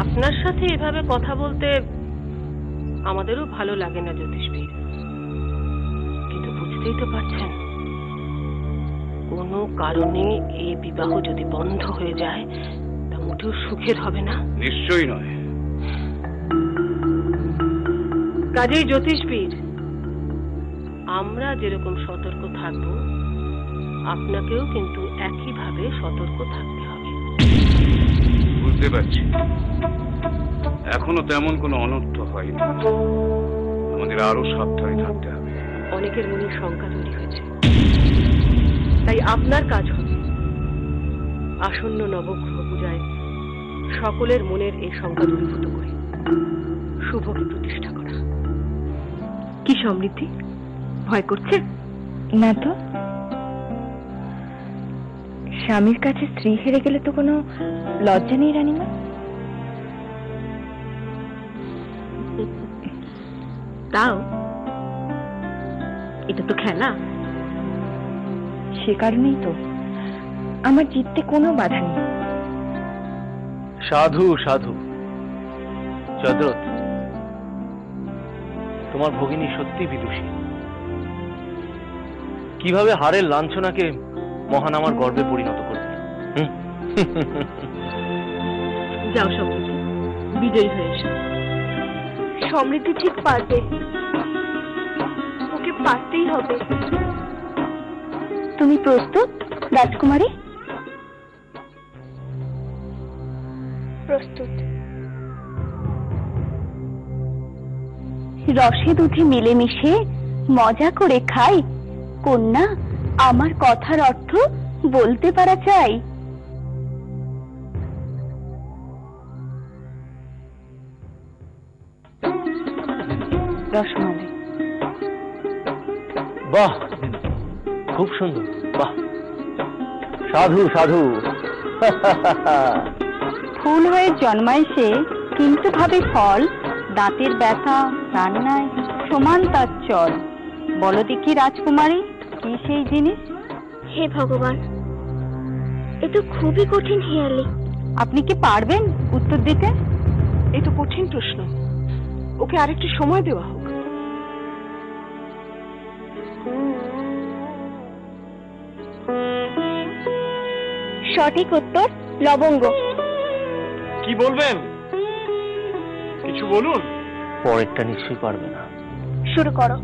আপনার সাথে এভাবে কথা বলতে আমাদেরও ভালো লাগে না জ্যোতিষবীর, কিন্তু বুঝতেই তো পারছেন কোনো কারণে এই বিবাহ যদি বন্ধ হয়ে যায় তা মোটেও সুখের হবে না। নিশ্চয়ই নয়। কাজেই জ্যোতিষবীর, আমরা যেরকম সতর্ক থাকব আপনাকেও কিন্তু একইভাবে সতর্ক থাকতে হবে। বুঝতে পারছি, এখনো তেমন কোনো অনর্থ হয়নি, আমাদের আরো সাবধানে থাকতে হবে। অনেকের মনে শঙ্কা তৈরি হয়েছে, তাই আপনার কাজ হবে আসন্ন নবগ্রহ পূজায় সকলের মনের এই শঙ্কা দূরীভূত করে শুভকে প্রতিষ্ঠা করা। কি সমৃদ্ধি, ভয় করছে না তো। স্বামীর কাছে স্ত্রী হেরে গেলে তো কোনো লজ্জা নেই রানীমা। তাও এটা তো খেলা। সে কারণেই তো আমার জিততে কোনো বাধা নেই। সাধু সাধু চন্দ্রত, তোমার ভগিনী সত্যি বিদুষী। কিভাবে হারের লাঞ্ছনাকে মহান আমার গর্বে পরিণত করবে। যাও সমৃদ্ধি, বিজয়ী হয়ে এসো। সমৃদ্ধি ঠিক পারবে, ওকে পারতেই হবে। তুমি প্রস্তুত রাজকুমারী? প্রস্তুত। রসে দুধে মিলেমিশে মজা করে খাই, কন্যা আমার কথার অর্থ বলতে পারা চাই। রসমালাই। বাহ, খুব সুন্দর। বাহ, সাধু সাধু। ফুল হয়ে জন্মায় সে, কিন্তু ভাবে ফল, দাঁতের ব্যথা রান্নায় সমান তার চল। বলো দেখি রাজকুমারী, কি সেই জিনিস? হে ভগবান, এ তো খুবই কঠিন হিয়ালি। আপনি কি পারবেন উত্তর দিতে? এই তো কঠিন প্রশ্ন, ওকে আরেকটু সময় দেওয়া হোক। সঠিক উত্তর লবঙ্গ। কি বলবেন? কিছু বলুন। পরেরটা নিশ্চয়ই পারবে না। শুরু করো।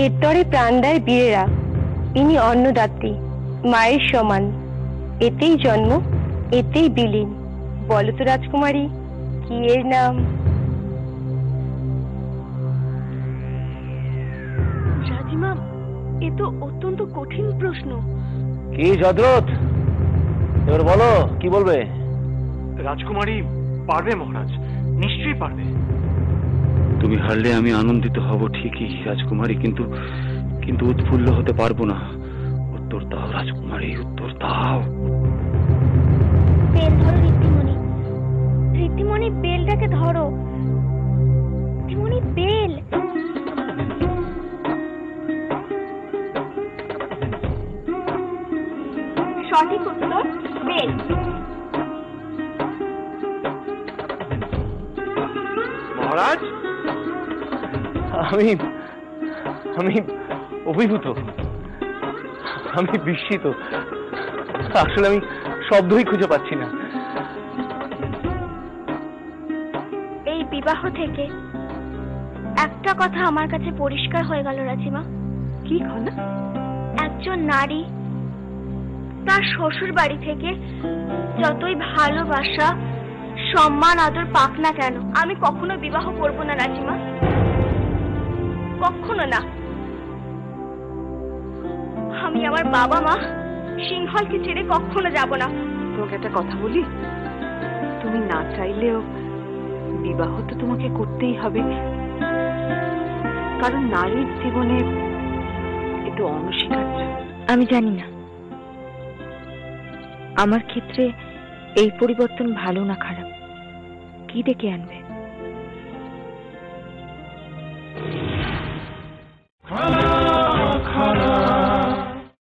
এর তরে প্রাণ দেয় বীরেরা, ইনি অন্নদাত্রী, মায়ের সমান। এতেই জন্ম, এতেই বিলীন। বলো তো রাজকুমারী, কি এর নাম? রাজিমা, এ তো অত্যন্ত কঠিন প্রশ্ন। কি যদ্রথ, এবার বলো কি বলবে? রাজকুমারী পারবে মহারাজ, নিশ্চয়ই পারবে। তুমি হারলে আমি আনন্দিত হব ঠিকই রাজকুমারী, কিন্তু কিন্তু উৎফুল্ল হতে পারবো না। উত্তর দাও রাজকুমারী, উত্তর দাও। বেল ধরো ঋদ্ধিমণি, ঋদ্ধিমণি বেলটাকে ধরো। ঋদ্ধিমণি বেল। সঠিক উত্তর বেল। মহারাজ, আমি আমি অভিভূত, আমি বিস্মিত। আসলে আমি শব্দই খুঁজে পাচ্ছি না। এই বিবাহ থেকে একটা কথা আমার কাছে পরিষ্কার হয়ে গেল রাজিমা। কি খনা? একজন নারী তার শ্বশুর বাড়ি থেকে যতই ভালোবাসা সম্মান আদর পাক না কেন, আমি কখনো বিবাহ করব না রাজিমা, কখনো না। আমি আমার বাবা মা সিংহলকে ছেড়ে কখনো যাব না। তোমাকে একটা কথা বলি, তুমি না চাইলেও বিবাহ তো তোমাকে করতেই হবে, কারণ নারীর জীবনে একটু অনস্বীকার্য। আমি জানি না আমার ক্ষেত্রে এই পরিবর্তন ভালো না খারাপ, কি ডেকে আনবে?